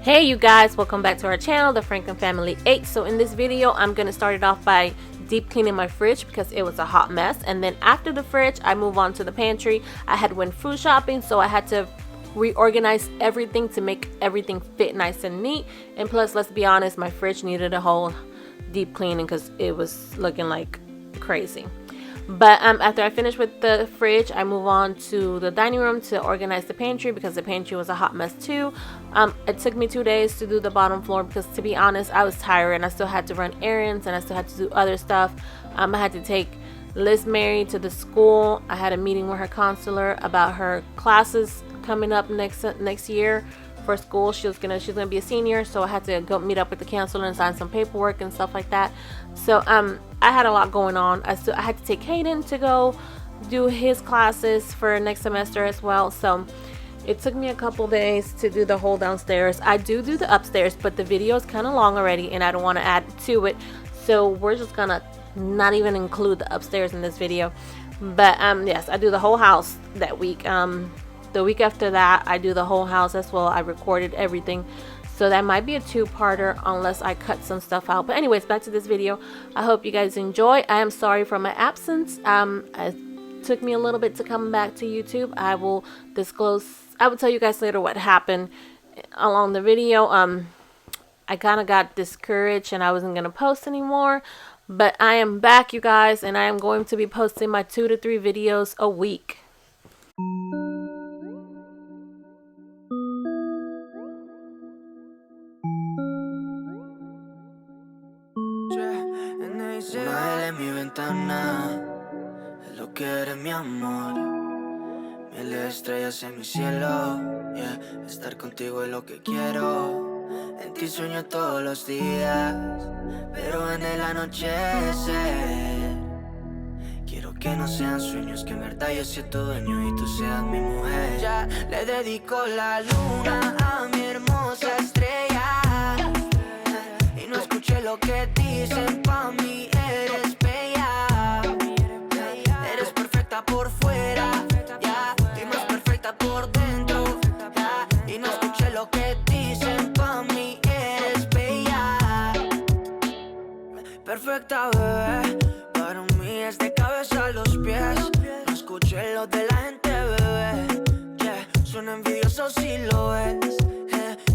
Hey you guys, welcome back to our channel, the Franklin Family 8. So in this video, I'm going to start it off by deep cleaning my fridge because it was a hot mess. And then after the fridge, I move on to the pantry. I had went food shopping, so I had to reorganize everything to make everything fit nice and neat. And plus, let's be honest, my fridge needed a whole deep cleaning because it was looking like crazy. But after I finish with the fridge, I move on to the dining room to organize the pantry because the pantry was a hot mess too. It took me 2 days to do the bottom floor because, to be honest, I was tired and I still had to run errands and I still had to do other stuff. I had to take Liz Mary to the school. I had a meeting with her counselor about her classes coming up next year for school. She's gonna be a senior, so I had to go meet up with the counselor and sign some paperwork and stuff like that. So I had a lot going on. I had to take Hayden to go do his classes for next semester as well. So it took me a couple days to do the whole downstairs. I do the upstairs, but the video is kind of long already and I don't want to add to it, so we're just gonna not even include the upstairs in this video. But yes, I do the whole house that week. The week after that, I do the whole house as well. I recorded everything. So that might be a two-parter unless I cut some stuff out. But anyways, back to this video. I hope you guys enjoy. I am sorry for my absence. It took me a little bit to come back to YouTube. I will tell you guys later what happened along the video. I kind of got discouraged and I wasn't going to post anymore. But I am back, you guys, and I am going to be posting my 2 to 3 videos a week. Mi ventana es lo que eres, mi amor. Miles de estrellas en mi cielo, yeah. Estar contigo es lo que quiero. En ti sueño todos los días, pero en el anochecer quiero que no sean sueños, que en verdad yo sea tu dueño y tú seas mi mujer. Ya le dedico la luna a mi hermosa estrella, y no escuché lo que dicen pa' mí. Eres bella, eres perfecta por fuera, yeah, y más perfecta por dentro, yeah, y no escuché lo que dicen pa' mí. Eres bella, perfecta, bebé, para mí es de cabeza a los pies. No escuché lo de la gente, bebé, yeah, son envidiosos si lo ves,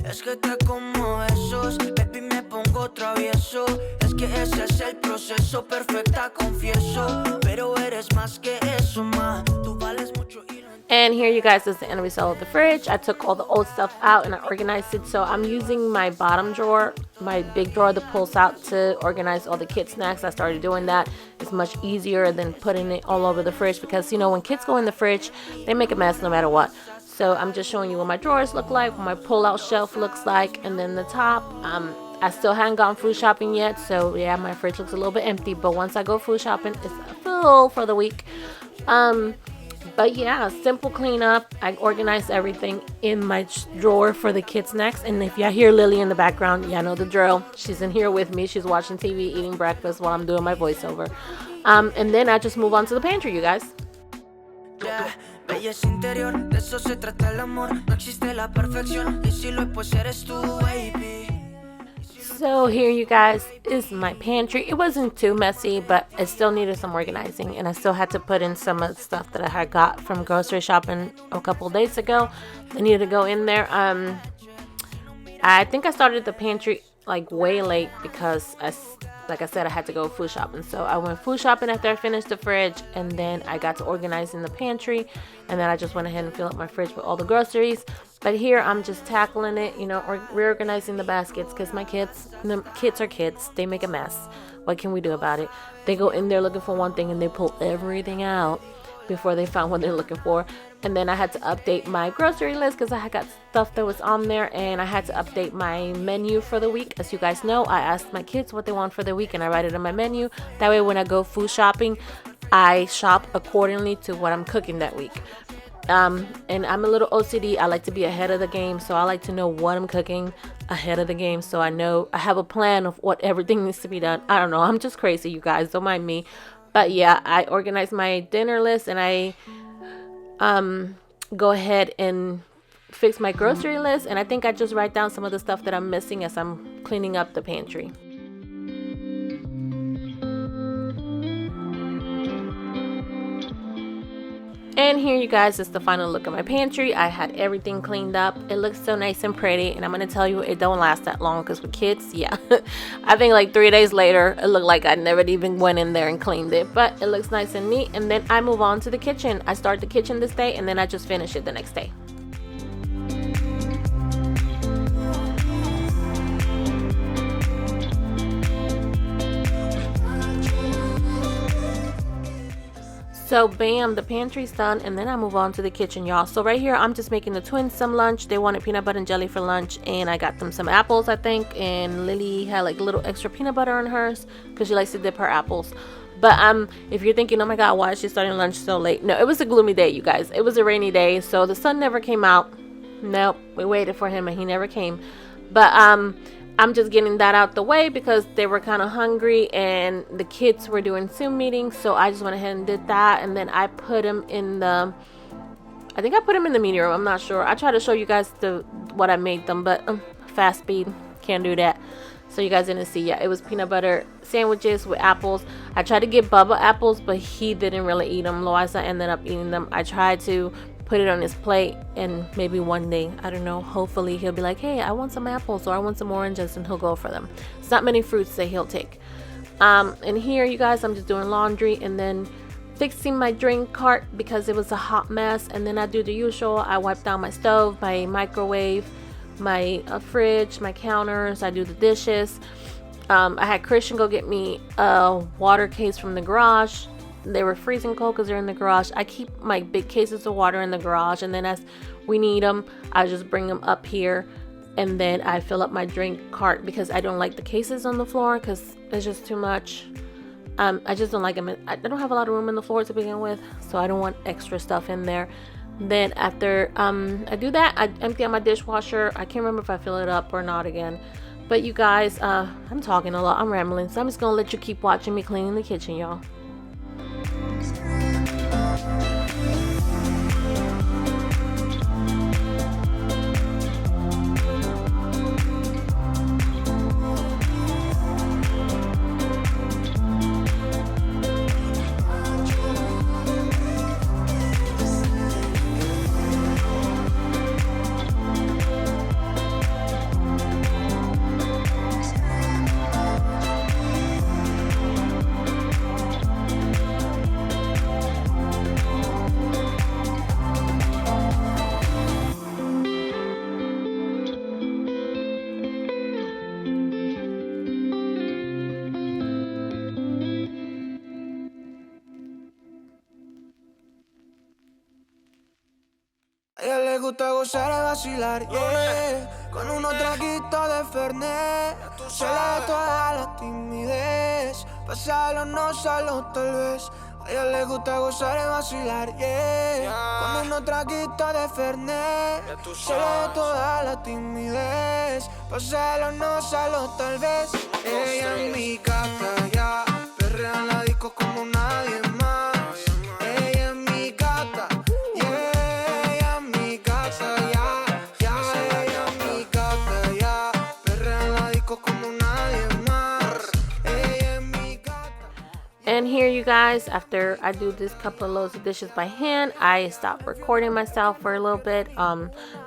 es que te como esos, baby, me pongo travieso. Es que ese es el proceso, perfecta, confieso, pero eres más que eso, ma. Tú vales mucho y no. And here, you guys, is the end result of the fridge. I took all the old stuff out and I organized it. So I'm using my bottom drawer, my big drawer that pulls out, to organize all the kid snacks. I started doing that. It's much easier than putting it all over the fridge because, you know, when kids go in the fridge, they make a mess no matter what. So I'm just showing you what my drawers look like, what my pull-out shelf looks like, and then the top. I still haven't gone food shopping yet, so yeah, my fridge looks a little bit empty. But once I go food shopping, it's full for the week. But yeah, simple cleanup. I organized everything in my drawer for the kids' snacks. And if y'all hear Lily in the background, y'all know the drill. She's in here with me. She's watching TV, eating breakfast while I'm doing my voiceover. And then I just move on to the pantry, you guys. Yeah. Belleza interior, de eso se trata el amor. No existe la perfección, y si lo es, pues eres tú, baby. So here, you guys, is my pantry. It wasn't too messy, but it still needed some organizing, and I still had to put in some of the stuff that I had got from grocery shopping a couple days ago. I needed to go in there. I think I started the pantry like way late because like I said, I had to go food shopping. So I went food shopping after I finished the fridge, and then I got to organizing the pantry, and then I just went ahead and filled up my fridge with all the groceries. But here I'm just tackling it, you know, or reorganizing the baskets because my kids are kids. They make a mess. What can we do about it? They go in there looking for one thing and they pull everything out before they found what they're looking for. And then I had to update my grocery list because I had got stuff that was on there, and I had to update my menu for the week. As you guys know, I asked my kids what they want for the week and I write it on my menu. That way when I go food shopping, I shop accordingly to what I'm cooking that week. And I'm a little OCD. I like to be ahead of the game, so I like to know what I'm cooking ahead of the game, so I know I have a plan of what everything needs to be done. I don't know, I'm just crazy, you guys, don't mind me. But yeah, I organize my dinner list and I go ahead and fix my grocery list, and I think I just write down some of the stuff that I'm missing as I'm cleaning up the pantry. And here, you guys, is the final look of my pantry. I had everything cleaned up. It looks so nice and pretty, and I'm gonna tell you, it don't last that long because with kids, yeah. I think like 3 days later, it looked like I never even went in there and cleaned it, but it looks nice and neat. And then I move on to the kitchen. I start the kitchen this day, and then I just finish it the next day. So bam, the pantry's done, and then I move on to the kitchen, y'all. So right here, I'm just making the twins some lunch. They wanted peanut butter and jelly for lunch, and I got them some apples, I think. And Lily had like a little extra peanut butter on hers because she likes to dip her apples. But if you're thinking, oh my god, why is she starting lunch so late? No, it was a gloomy day, you guys. It was a rainy day, so the sun never came out. Nope, we waited for him and he never came. But I'm just getting that out the way because they were kind of hungry and the kids were doing Zoom meetings, so I just went ahead and did that. And then I put them in the, I think I put them in the media room. I'm not sure. I try to show you guys what I made them, but fast speed, can't do that. So you guys didn't see. Yeah, it was peanut butter sandwiches with apples. I tried to get Bubba apples, but he didn't really eat them. Loisa ended up eating them. I tried to put it on his plate, and maybe one day, I don't know, hopefully he'll be like, hey, I want some apples or I want some oranges, and he'll go for them. It's not many fruits that he'll take. And here, you guys, I'm just doing laundry and then fixing my drink cart because it was a hot mess. And then I do the usual. I wipe down my stove, my microwave, my fridge, my counters. I do the dishes. I had Christian go get me a water case from the garage. They were freezing cold because they're in the garage. I keep my big cases of water in the garage, and then as we need them, I just bring them up here, and then I fill up my drink cart because I don't like the cases on the floor because it's just too much. I just don't like them. I don't have a lot of room in the floor to begin with, so I don't want extra stuff in there. Then after I do that, I empty out my dishwasher. I can't remember if I fill it up or not again. But you guys, I'm talking a lot. I'm rambling, so I'm just gonna let you keep watching me cleaning the kitchen, y'all. A ella le gusta gozar y vacilar, yeah. Con unos traguitos de Fernet se le da toda la timidez. Pasarlo, no solo tal vez. A ella le gusta gozar y vacilar, yeah. Con unos traguitos de Fernet se le da toda la timidez. Pasarlo, no solo tal vez. Ella es mi gata, ya. Perrea en la disco como nadie más. Ella es mi gata. And here, you guys, after I do this couple of loads of dishes by hand, I stop recording myself for a little bit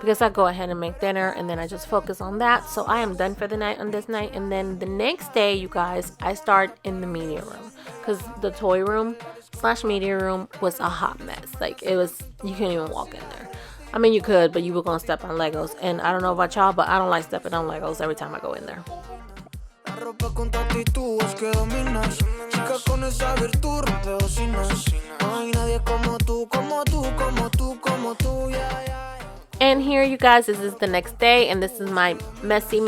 because I go ahead and make dinner and then I just focus on that. So I am done for the night on this night. And then the next day, you guys, I start in the media room because the toy room / media room was a hot mess. Like, it was, you can't even walk in there. I mean, you could, but you were going to step on Legos. And I don't know about y'all, but I don't like stepping on Legos every time I go in there. Ropa con tu actitud es que dominas. Chica con esa virtud rompe bocinas. No hay nadie como tú, como tú, como tú, como tú, yeah, yeah. And here, you guys, this is the next day, and this is my messy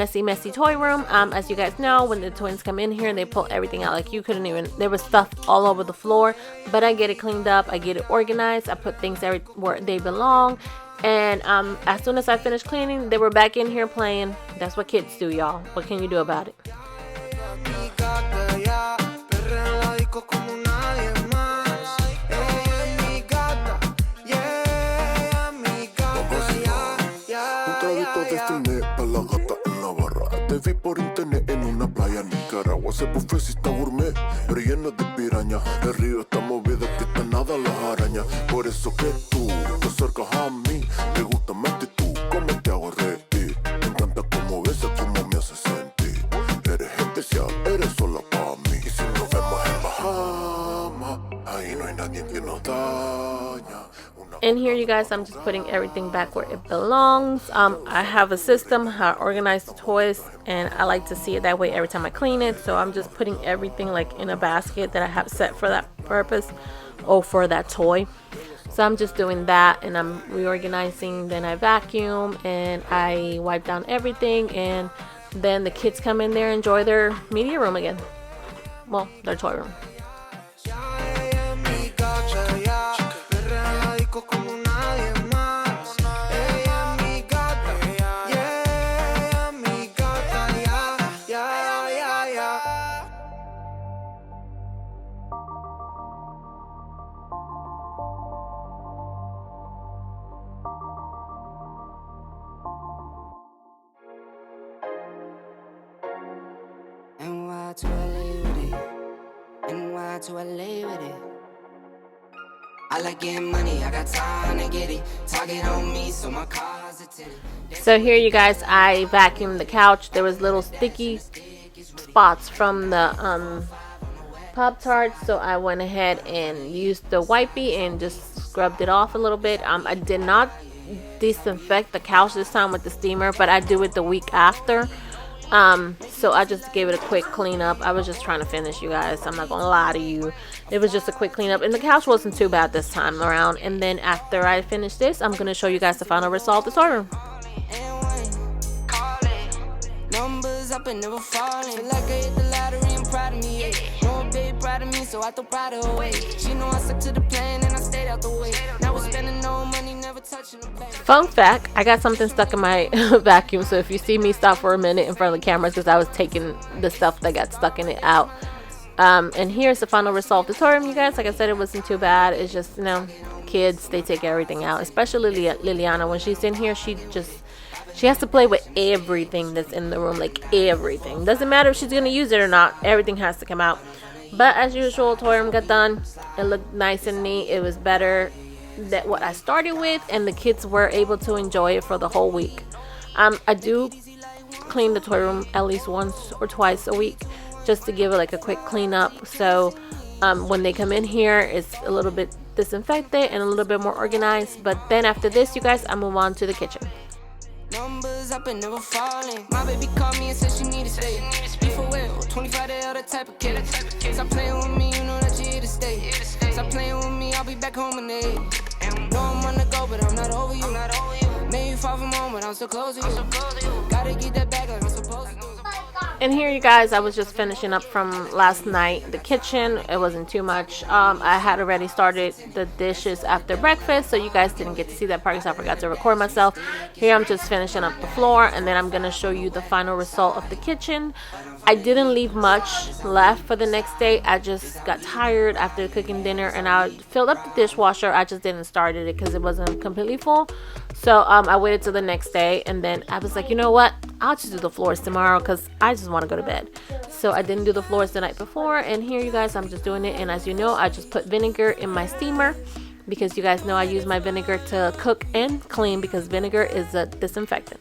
toy room. As you guys know, when the twins come in here, they pull everything out. Like, you couldn't even, there was stuff all over the floor, but I get it cleaned up, I get it organized, I put things where they belong. And as soon as I finished cleaning, they were back in here playing. That's what kids do, y'all. What can you do about it? destiné pa' la gata en Navarra. Te vi por internet en una playa en Nicaragua. Ese buffet sí está gourmet, pero lleno de piraña. El río está movido, que está nada las arañas. Por eso que tú te acercas a mí. Me gusta mi actitud, cómo te hago reír. Me encanta cómo besas, cómo me haces sentir. Eres especial, eres sola para mí. Y si nos vemos en Bahamas, ahí no hay nadie que nos daña. And here, you guys, I'm just putting everything back where it belongs. I have a system how I organize the toys, and I like to see it that way every time I clean it. So I'm just putting everything like in a basket that I have set for that purpose, or for that toy. So I'm just doing that, and I'm reorganizing. Then I vacuum and I wipe down everything, and then the kids come in there and enjoy their media room again. Well, their toy room. To LA with it, NY to LA with it. I like getting money, I got time to get it. Target on me, so my car's a tenant. So here, you guys, I vacuumed the couch. There was little sticky spots from the Pop-Tarts, so I went ahead and used the wipey and just scrubbed it off a little bit. I did not disinfect the couch this time with the steamer, but I do it the week after. So I just gave it a quick cleanup. I was just trying to finish, you guys. I'm not gonna lie to you. It was just a quick cleanup, and the couch wasn't too bad this time around. And then after I finish this, I'm gonna show you guys the final result of the toy room. Numbers up and never falling. Feel like I hit the lottery and proud of me. No baby proud of me, so I throw pride away. She know I stuck to the plan and I stayed out the way. Now we're spending no money, never touching the plane. Fun fact, I got something stuck in my vacuum, so if you see me stop for a minute in front of the camera, because I was taking the stuff that got stuck in it out. And here's the final result of the toy room, you guys. Like I said, it wasn't too bad. It's just, you know, kids, they take everything out, especially Liliana. When she's in here, she has to play with everything that's in the room, like everything. Doesn't matter if she's gonna use it or not, everything has to come out. But as usual, toy room got done. It looked nice and neat. It was better than what I started with, and the kids were able to enjoy it for the whole week. I do clean the toy room at least once or twice a week, just to give it like a quick cleanup. So when they come in here, it's a little bit disinfected and a little bit more organized. But then after this, you guys, I move on to the kitchen. Numbers up and never falling. My baby called me and said she need to stay. Before well, 25 the other type of kid. Stop playing with me, you know that you here to stay. Stop playing with me, I'll be back home in 8. Know I'm on the go, but I'm not over you. Made you far from home, but I'm so close to you. Gotta get that back like I'm supposed to do. And here, you guys, I was just finishing up from last night, the kitchen. It wasn't too much. I had already started the dishes after breakfast, so you guys didn't get to see that part because I forgot to record myself. Here I'm just finishing up the floor, and then I'm going to show you the final result of the kitchen. I didn't leave much left for the next day. I just got tired after cooking dinner, and I filled up the dishwasher. I just didn't start it because it wasn't completely full. So I waited till the next day, and then I was like, you know what? I'll just do the floors tomorrow because I just want to go to bed. So I didn't do the floors the night before, and here, you guys, I'm just doing it. And as you know, I just put vinegar in my steamer because you guys know I use my vinegar to cook and clean because vinegar is a disinfectant.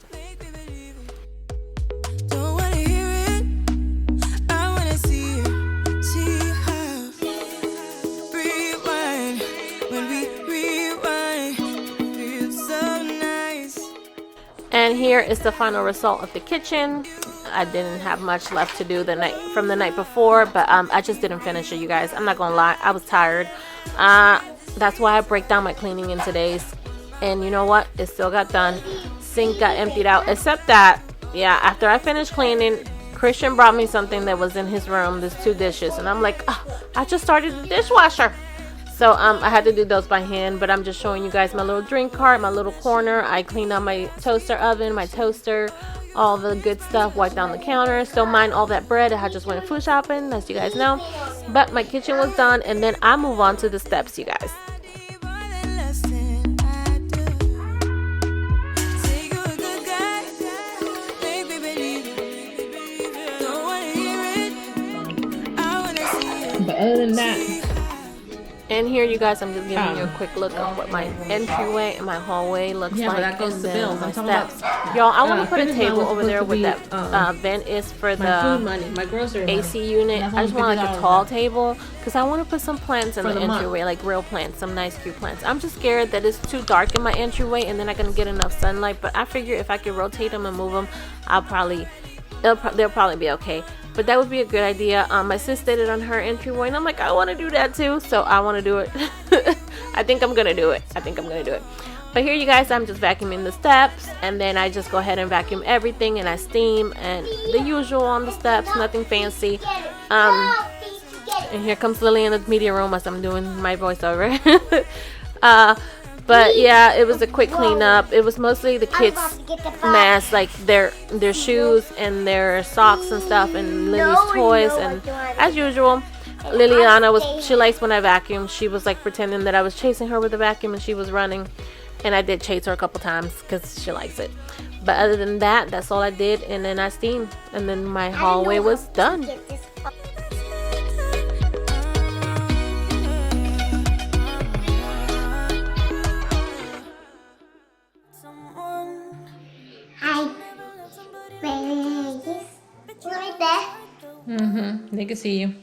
And here is the final result of the kitchen. I didn't have much left to do from the night before, but I just didn't finish it, you guys. I'm not gonna lie, I was tired. That's why I break down my cleaning in today's. And you know what? It still got done. Sink got emptied out, except that, yeah, after I finished cleaning, Christian brought me something that was in his room. There's 2 dishes, and I'm like, oh, I just started the dishwasher. So I had to do those by hand, but I'm just showing you guys my little drink cart, my little corner. I cleaned out my toaster oven, my toaster, all the good stuff, wiped down the counters. Don't mind all that bread. I just went food shopping, as you guys know. But my kitchen was done, and then I move on to the steps, you guys. other than that. And here, you guys, I'm just giving you a quick look of what my entryway and my hallway looks like. But that goes and to then bills. my I'm talking steps. about, Y'all, I want to put a fitness table was over supposed there to with be, that vent is for my the food money, my grocery money. AC unit. That's I just want only like a $50 tall now. table because I want to put some plants in For the the month. entryway, like real plants, some nice cute plants. I'm just scared that it's too dark in my entryway and then I can get enough sunlight. But I figure if I could rotate them and move them, they'll probably be okay. But that would be a good idea. My sis did it on her entryway, and I'm like, I want to do that too. So I want to do it. I think I'm gonna do it. But here, you guys, I'm just vacuuming the steps, and then I just go ahead and vacuum everything, and I steam, and the usual on the steps, nothing fancy. And here comes Lily in the media room as I'm doing my voiceover. But yeah, it was a quick cleanup. It was mostly the kids' mess, like their shoes and their socks and stuff, and Lily's toys. And as usual, Liliana she likes when I vacuum. She was like pretending that I was chasing her with the vacuum, and she was running. And I did chase her a couple times because she likes it. But other than that, that's all I did. And then I steamed, and then my hallway was done. They can see you.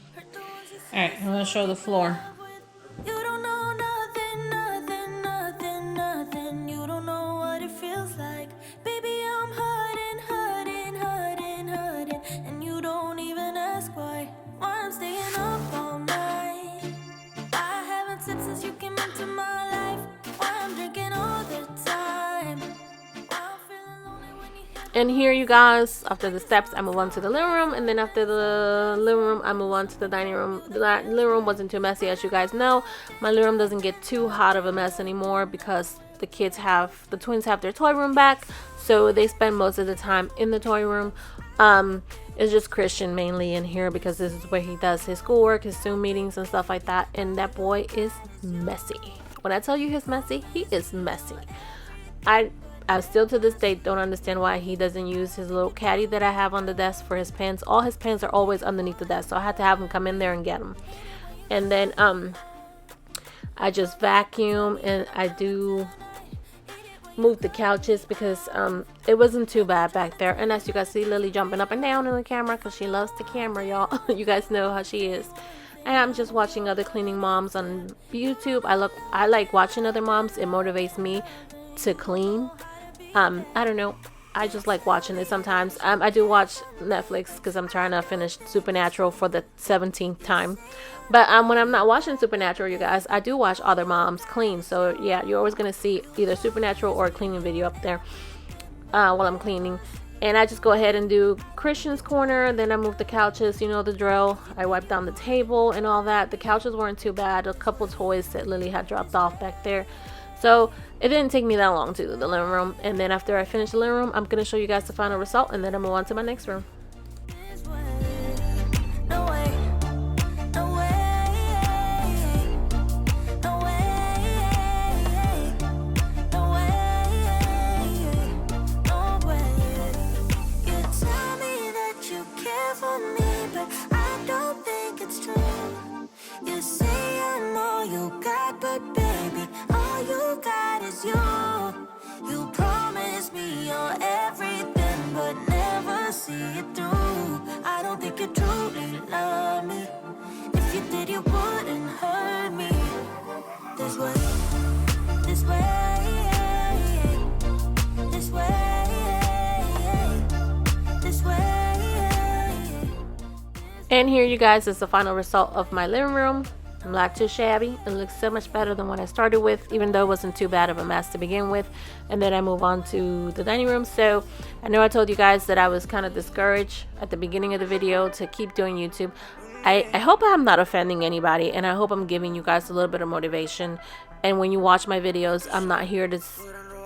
Alright, I'm gonna show the floor. You don't know nothing. You don't know what it feels like. Baby, I'm hurting. And you don't even ask why I'm staying up all night. I haven't slept since you came into my life. Why I'm drinking all the time. And here, you guys, after the steps, I move on to the living room, and then after the living room, I move on to the dining room. The living room wasn't too messy, as you guys know. My living room doesn't get too hot of a mess anymore because the twins have their toy room back, so they spend most of the time in the toy room. It's just Christian mainly in here because this is where he does his schoolwork, his Zoom meetings and stuff like that, and that boy is messy. When I tell you he's messy, he is messy. I still to this day don't understand why he doesn't use his little caddy that I have on the desk for his pens. All his pens are always underneath the desk, so I had to have him come in there and get them. And then I just vacuum, and I do move the couches because it wasn't too bad back there. And as you guys see, Lily jumping up and down in the camera because she loves the camera, y'all. You guys know how she is. And I'm just watching other cleaning moms on YouTube. I like watching other moms. It motivates me to clean. I don't know, I just like watching it sometimes. I do watch Netflix because I'm trying to finish Supernatural for the 17th time. But when I'm not watching Supernatural, you guys, I do watch other moms clean. So yeah, you're always going to see either Supernatural or a cleaning video up there while I'm cleaning. And I just go ahead and do Christian's corner. Then I move the couches, you know the drill. I wipe down the table and all that. The couches weren't too bad. A couple toys that Lily had dropped off back there. So it didn't take me that long to do the living room. And then after I finish the living room, I'm going to show you guys the final result, and then I'll move on to my next room. You say I'm all you got, but baby, all you got is you. You promise me you're everything, but never see it through. I don't think you truly love me. If you did, you wouldn't hurt me. This way, this way, this way, this way. And here, you guys, is the final result of my living room. Not too shabby. It looks so much better than what I started with, even though it wasn't too bad of a mess to begin with. And then I move on to the dining room. So I know I told you guys that I was kind of discouraged at the beginning of the video to keep doing YouTube. I hope I'm not offending anybody, and I hope I'm giving you guys a little bit of motivation. And when you watch my videos, I'm not here to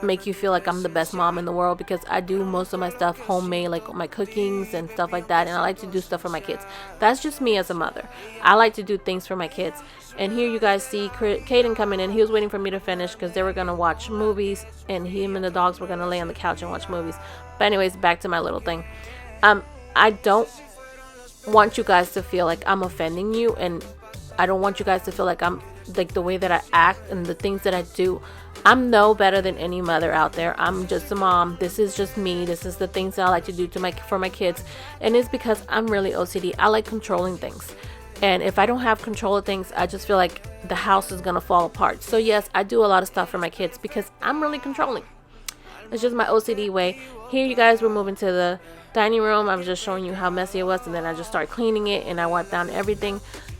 make you feel like I'm the best mom in the world, because I do most of my stuff homemade, like my cookings and stuff like that, and I like to do stuff for my kids. That's just me as a mother. I like to do things for my kids. And here you guys see Caden coming in. He was waiting for me to finish because they were gonna watch movies, and him and the dogs were gonna lay on the couch and watch movies. But anyways, back to my little thing. I don't want you guys to feel like I'm offending you, and I don't want you guys to feel like I'm like the way that I act and the things that I do. I'm no better than any mother out there. I'm just a mom. This is just me. This is the things that I like to do for my kids. And it's because I'm really OCD. I like controlling things. And if I don't have control of things, I just feel like the house is going to fall apart. So yes, I do a lot of stuff for my kids because I'm really controlling. It's just my OCD way. Here, you guys, we're moving to the dining room. I was just showing you how messy it was, and then I just start cleaning it, and I wipe down everything,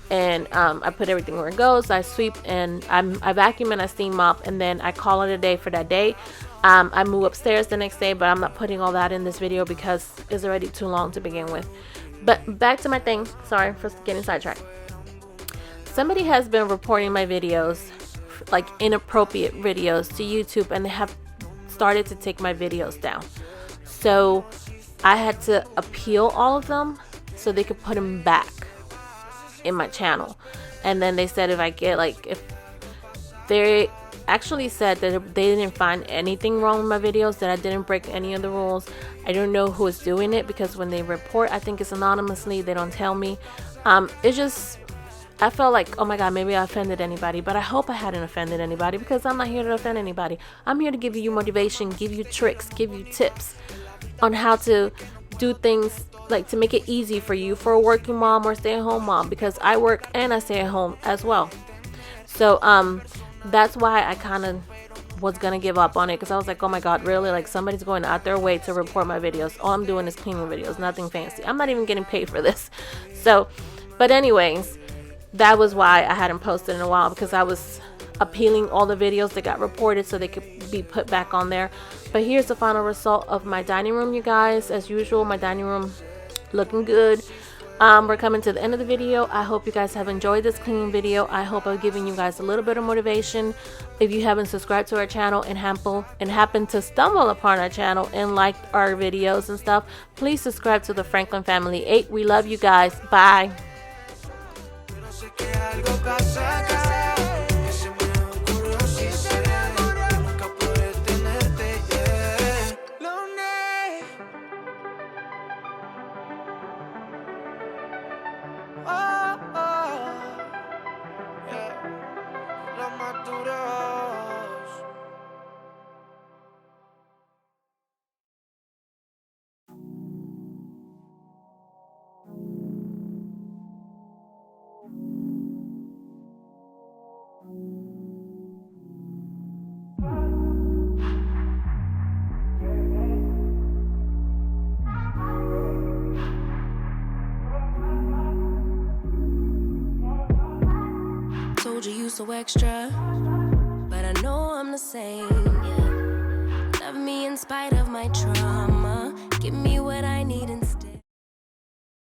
and I put everything where it goes. I sweep, and I vacuum, and I steam mop, and then I call it a day for that day. I move upstairs the next day, but I'm not putting all that in this video because it's already too long to begin with. But back to my thing. Sorry for getting sidetracked. Somebody has been reporting my videos, like inappropriate videos, to YouTube, and they have started to take my videos down. So I had to appeal all of them so they could put them back in my channel. And then they said if they actually said that they didn't find anything wrong with my videos, that I didn't break any of the rules. I don't know who is doing it because when they report, I think it's anonymously. They don't tell me. It's just, I felt like, oh my God, maybe I offended anybody, but I hope I hadn't offended anybody because I'm not here to offend anybody. I'm here to give you motivation, give you tricks, give you tips on how to do things, like to make it easy for you, for a working mom or stay-at-home mom, because I work and I stay at home as well. So that's why I kind of was gonna give up on it, because I was like, oh my God, really? Like, somebody's going out their way to report my videos. All I'm doing is cleaning videos, nothing fancy. I'm not even getting paid for this. So, but anyways, that was why I hadn't posted in a while, because I was appealing all the videos that got reported so they could be put back on there. But here's the final result of my dining room, you guys. As usual, my dining room looking good. We're coming to the end of the video. I hope you guys have enjoyed this cleaning video. I hope I've given you guys a little bit of motivation. If you haven't subscribed to our channel and happen to stumble upon our channel and like our videos and stuff, please subscribe to the Franklin Family 8. We love you guys. Bye. Told you so extra, but I know I'm the same. Love me in spite of my trauma.